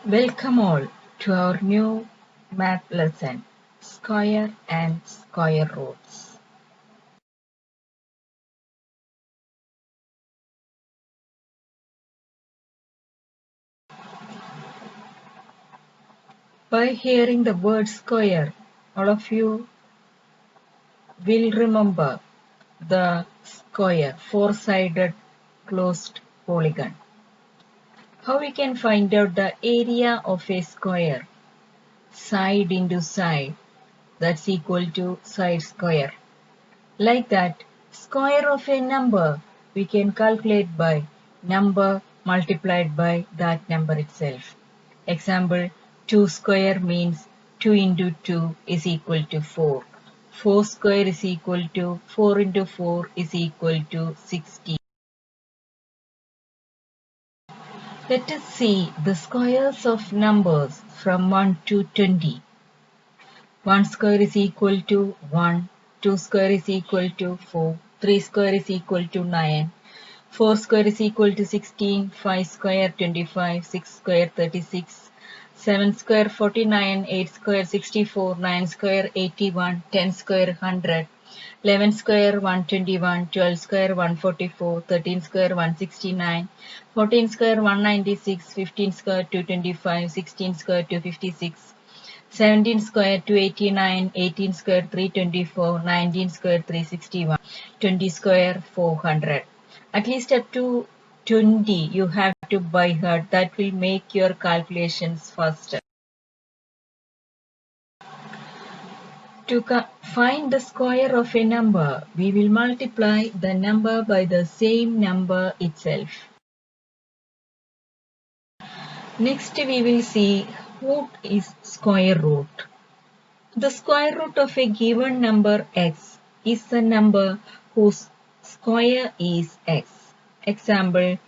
Welcome all to our new math lesson, square and square roots. By hearing the word square, all of you will remember the square, four-sided closed polygon. How we can find out the area of a square? Side into side, that's equal to side square. Like that, square of a number we can calculate by number multiplied by that number itself. Example, 2 square means 2 into 2 is equal to 4. 4 square is equal to 4 into 4 is equal to 16. Let us see the squares of numbers from 1 to 20. 1 square is equal to 1, 2 square is equal to 4, 3 square is equal to 9, 4 square is equal to 16, 5 square 25, 6 square 36, 7 square 49, 8 square 64, 9 square 81, 10 square 100, 11 square 121, 12 square 144, 13 square 169, 14 square 196, 15 square 225, 16 square 256, 17 square 289, 18 square 324, 19 square 361, 20 square 400. At least up to 20 you have to by heart. That will make your calculations faster. To find the square of a number, we will multiply the number by the same number itself. Next we will see what is square root. The square root of a given number x is the number whose square is x. Example,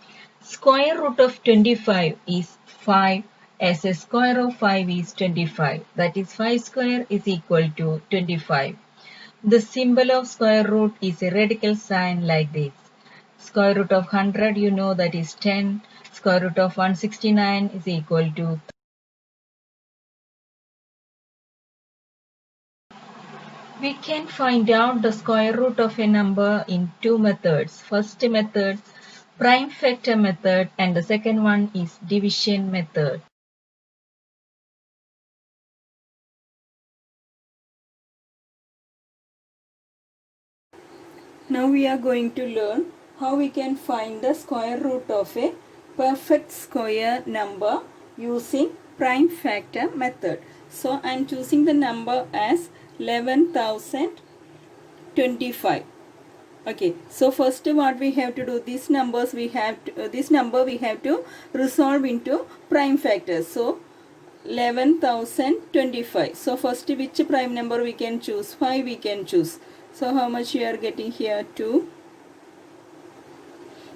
square root of 25 is 5 as a square of 5 is 25. That is 5 square is equal to 25. The symbol of square root is a radical sign like this. Square root of 100 you know that is 10. Square root of 169 is equal to. We can find out the square root of a number in two methods. First method, prime factor method, and the second one is division method. Now we are going to learn how we can find the square root of a perfect square number using prime factor method. So I am choosing the number as 11,025. Okay, so first what we have to do, this number we have to resolve into prime factors. So 11,025. So first which prime number we can choose? 5 we can choose. So how much we are getting here? 2.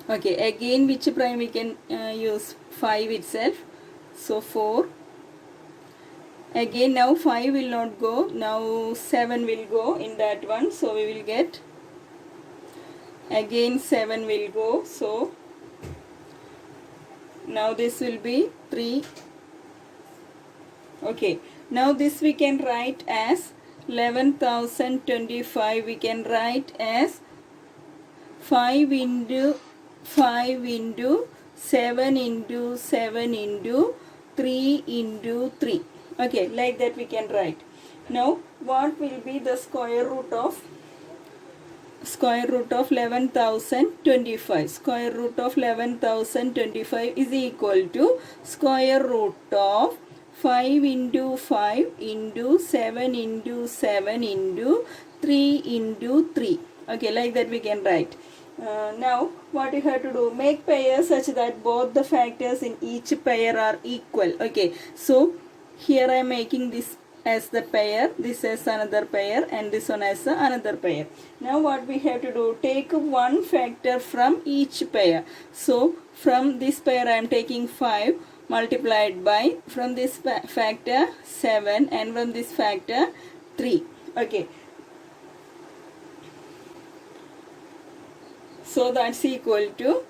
Okay, again which prime we can use? 5 itself. So 4. Again now 5 will not go. Now 7 will go in that one. So we will get, again 7 will go. So now this will be 3. Okay, now this we can write as 11,025. We can write as 5 into 5 into 7 into 7 into 3 into 3. Okay, like that we can write. Now what will be the square root of 11,025? Square root of 11,025 is equal to square root of 5 into 5 into 7 into 7 into 3 into 3. Okay, like that we can write. Now what you have to do, make pairs such that both the factors in each pair are equal. Okay, so here I am making this as the pair, this as another pair, and this one as another pair. Now what we have to do, take one factor from each pair. So from this pair I am taking 5 multiplied by, from this factor 7, and from this factor 3. Okay, so that's equal to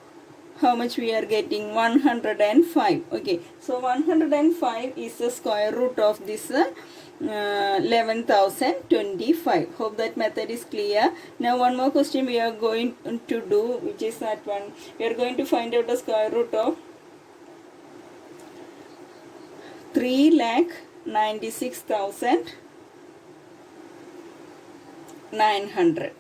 how much we are getting? 105. Okay, so 105 is the square root of this 11,025. Hope that method is clear. Now one more question we are going to do, which is that one. We are going to find out the square root of 3,96,900.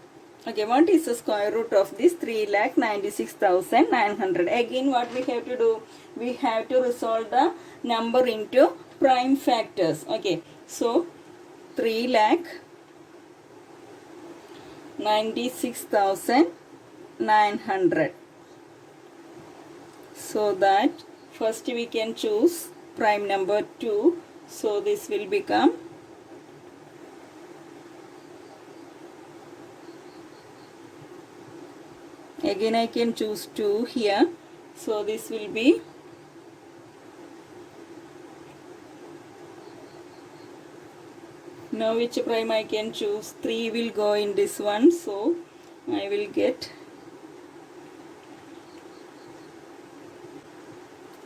Okay, what is the square root of this 3,96,900? Again, what we have to do? We have to resolve the number into prime factors. Okay, so 3,96,900. So that first we can choose prime number 2. So this will become again I can choose 2 here. So this will be now which prime I can choose? 3 will go in this one. So I will get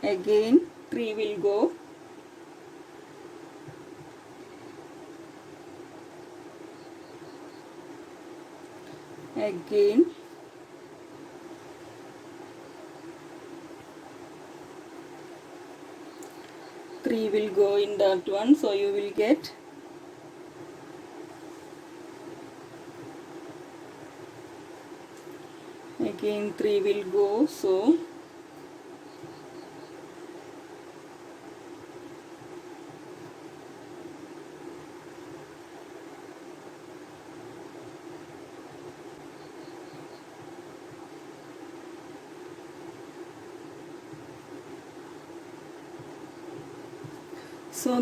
again 3 will go. Again 3 will go in that one, so you will get again 3 will go, so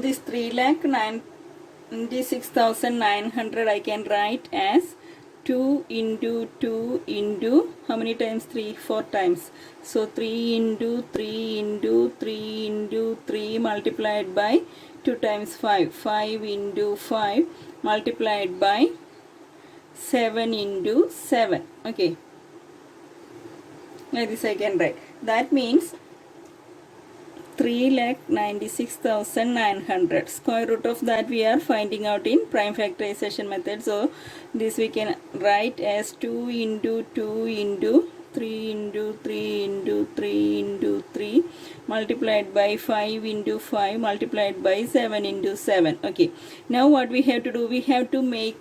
this 3,96,900 I can write as 2 into 2 into how many times? 3, 4 times. So 3 into 3 into 3 into 3 multiplied by 2 times 5. 5 into 5 multiplied by 7 into 7. Okay. Like this I can write. That means 3,96,900. Square root of that we are finding out in prime factorization method. So this we can write as 2 into 2 into 3 into 3 into 3 into 3 multiplied by 5 into 5 multiplied by 7 into 7. Okay. Now what we have to do? We have to make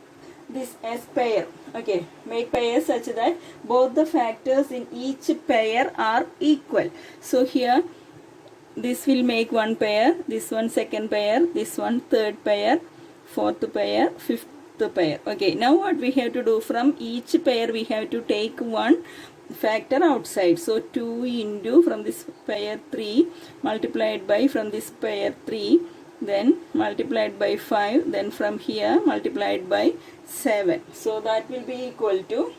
this as pair. Okay, make pairs such that both the factors in each pair are equal. So here this will make one pair, this one second pair, this one third pair, fourth pair, fifth pair. Okay, now what we have to do? From each pair we have to take one factor outside. So 2 into from this pair 3 multiplied by from this pair 3, then multiplied by 5, then from here multiplied by 7. So that will be equal to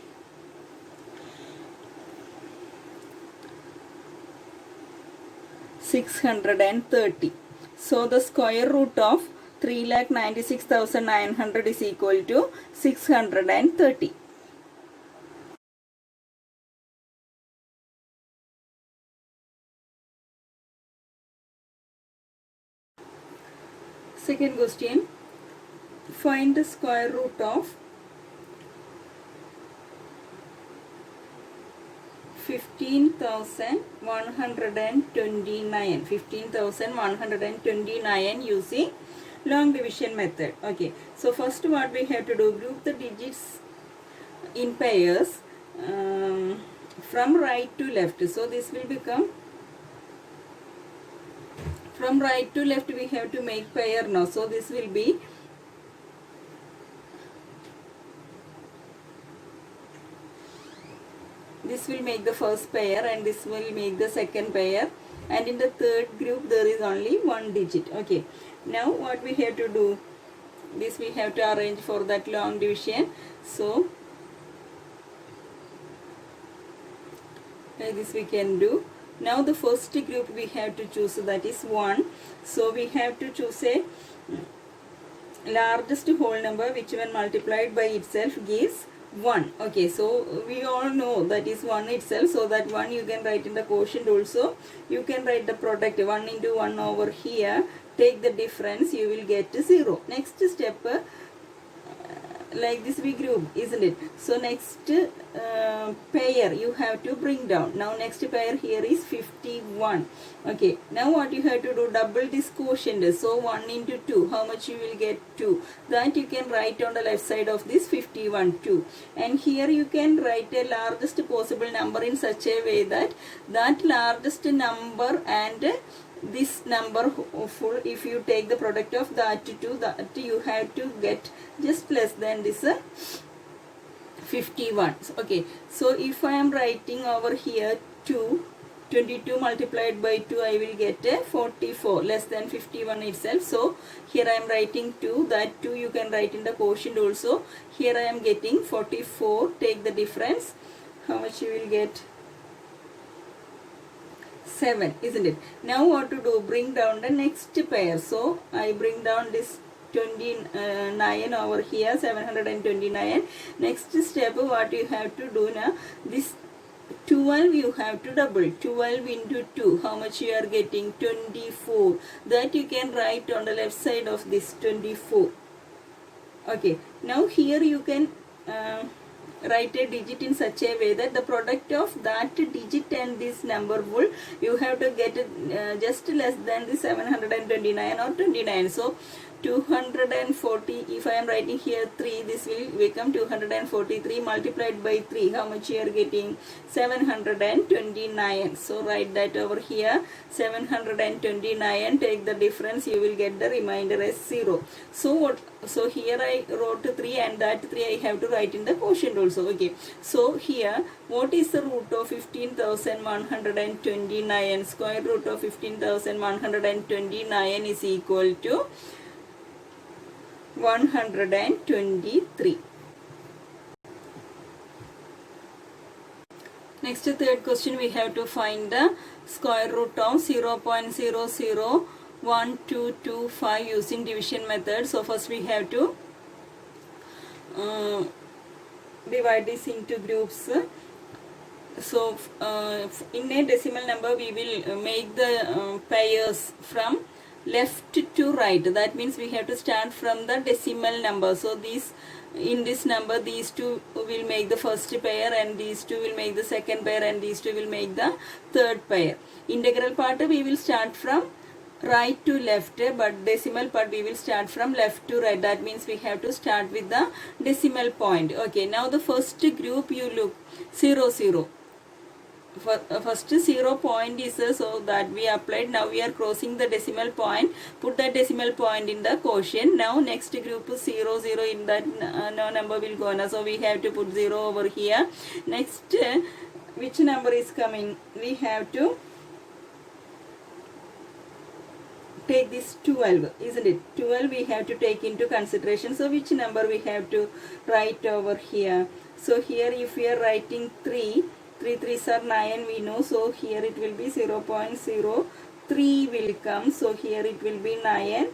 630. So the square root of 3,96,900 is equal to 630. Second question, find the square root of 15,129 using long division method. Okay, so first what we have to do, group the digits in pairs from right to left. So this will become from right to left we have to make pair now. So this will be this will make the first pair and this will make the second pair, and in the third group there is only one digit. Okay, now what we have to do, this we have to arrange for that long division. So like this we can do. Now the first group we have to choose, that is 1. So we have to choose a largest whole number which when multiplied by itself gives 1. Okay, so we all know that is 1 itself, so that 1 you can write in the quotient also. You can write the product 1 into 1 over here, take the difference, you will get 0. Next step, like this we group, isn't it? So next pair you have to bring down. Now next pair here is 51. Okay, now what you have to do, double this quotient. So 1 into 2, how much you will get? 2. That you can write on the left side of this 51, 2. And here you can write a largest possible number in such a way that that largest number and this number full, if you take the product of that two, that you have to get just less than this 51. Okay, so if I am writing over here 2, 22 multiplied by 2, I will get a 44, less than 51 itself. So here I am writing 2, that 2 you can write in the quotient also. Here I am getting 44, take the difference, how much you will get? 7, isn't it? Now what to do, bring down the next pair. So I bring down this 29 over here, 729. Next step, what you have to do now, this 12 you have to double. 12 into 2, how much you are getting? 24. That you can write on the left side of this 24. Okay, now here you can write a digit in such a way that the product of that digit and this number will, you have to get it just less than the 729 or 29. So 240, if I am writing here 3, this will become 243 multiplied by 3, how much you are getting? 729. So write that over here, 729, take the difference, you will get the remainder as 0. So what, so here I wrote 3 and that 3 I have to write in the quotient also. Okay, so here what is the root of 15,129? Square root of 15,129 is equal to 123. Next, third question, we have to find the square root of 0.001225 using division method. So first we have to divide this into groups. So in a decimal number we will make the pairs from left to right. That means we have to start from the decimal number. So these, in this number, these two will make the first pair and these two will make the second pair and these two will make the third pair. Integral part we will start from right to left, but decimal part we will start from left to right. That means we have to start with the decimal point. Okay, now the first group you look 0 0. First 0 point is so that we applied. Now we are crossing the decimal point, put that decimal point in the quotient. Now next group 0 0, in that no number will go on, so we have to put 0 over here. Next which number is coming, we have to take this 12, isn't it? 12 we have to take into consideration. So which number we have to write over here? So here if we are writing 3, 3 3s are 9, we know. So here it will be 0.03 will come. So here it will be 9.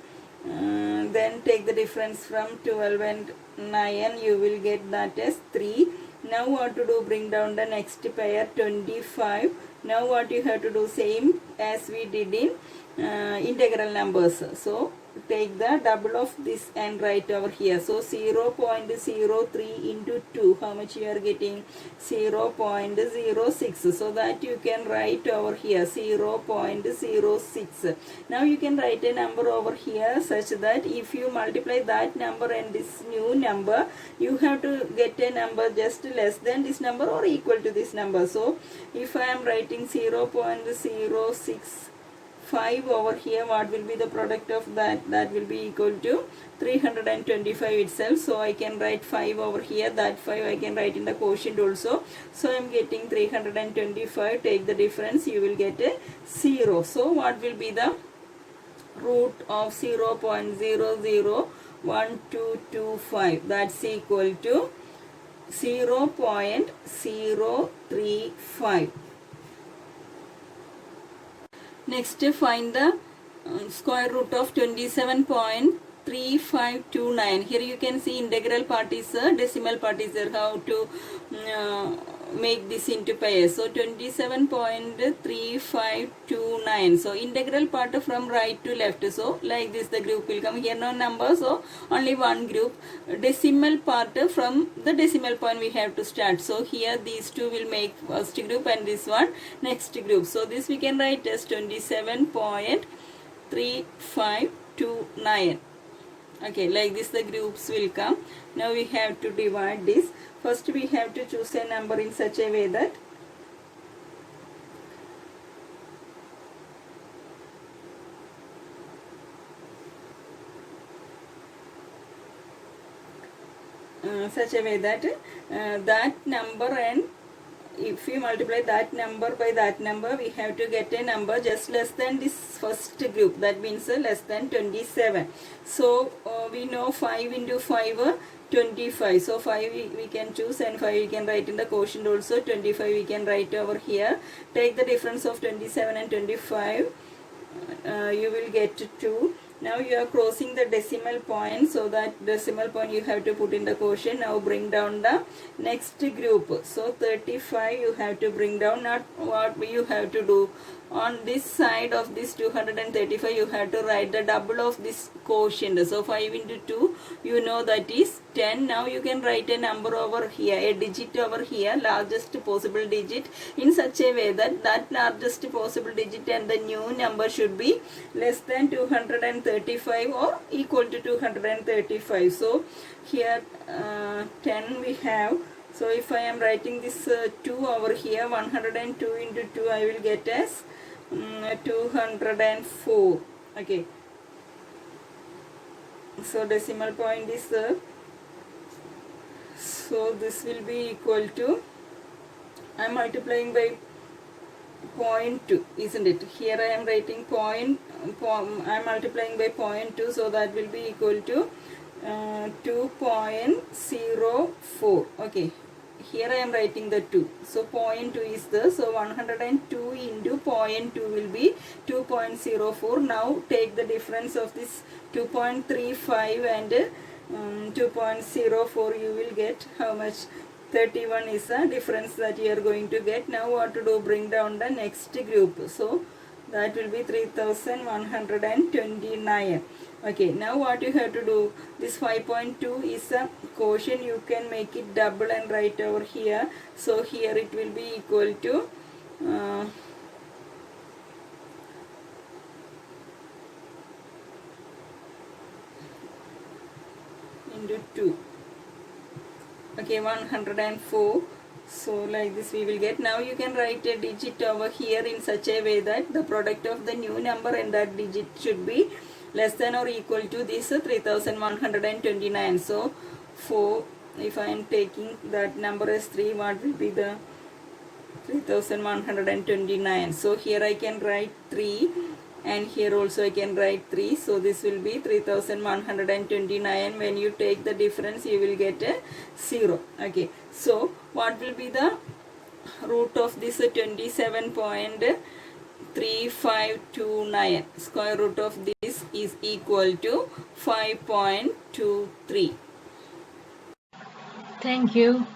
Then take the difference from 12 and 9. You will get that as 3. Now what to do? Bring down the next pair 25. Now what you have to do? Same as we did in integral numbers. So take the double of this and write over here. So 0.03 into 2, how much you are getting? 0.06. So that you can write over here 0.06. Now you can write a number over here such that if you multiply that number and this new number, you have to get a number just less than this number or equal to this number. So if I am writing 0.065 over here, what will be the product of that? That will be equal to 325 itself. So I can write 5 over here. That 5 I can write in the quotient also. So I am getting 325. Take the difference, you will get a 0. So what will be the root of 0.001225? That's equal to 0.035. Next, find the square root of 27.3 3529. Here you can see integral part is decimal part is there. How to make this into pairs. So 27.3529. So integral part from right to left. So like this the group will come. Here no number, so only one group. Decimal part from the decimal point we have to start. So here these two will make first group and this one next group. So this we can write as 27.3529. Okay, like this the groups will come. Now we have to divide this. First we have to choose a number in such a way that that number, and if we multiply that number by that number, we have to get a number just less than this first group. That means less than 27. So we know 5 into 5 25. So 5 we can choose, and 5 we can write in the quotient also. 25 we can write over here. Take the difference of 27 and 25. You will get 2. Now you are crossing the decimal point, so that decimal point you have to put in the quotient. Now bring down the next group. So 35 you have to bring down. Not what you have to do. On this side of this 235 you have to write the double of this quotient. So 5 into 2 you know that is 10. Now you can write a number over here, a digit over here, largest possible digit, in such a way that that largest possible digit and the new number should be less than 235 or equal to 235. So here 10 we have. So if I am writing this 2 over here, 102 into 2 I will get as 204. Okay. So decimal point is so this will be equal to, I am multiplying by 0.2, isn't it? Here I am writing I am multiplying by 0.2, so that will be equal to 2.04. Okay, here I am writing the 2, so 0.2 is the, so 102 into 0.2 will be 2.04. Now take the difference of this 2.35 and 2.04, you will get how much? 31 is the difference that you are going to get. Now what to do? Bring down the next group. So that will be 3129. Okay, now what you have to do? This 5.2 is a quotient. You can make it double and write over here. So here it will be equal to into 2. Okay, 104. So like this we will get. Now you can write a digit over here in such a way that the product of the new number and that digit should be less than or equal to this 3129. So 4, if I am taking that number as 3, what will be the 3129? So here I can write 3, and here also I can write 3. So this will be 3129. When you take the difference you will get a 0. Okay, so what will be the root of this 27.3529? Square root of this is equal to 5.23. Thank you.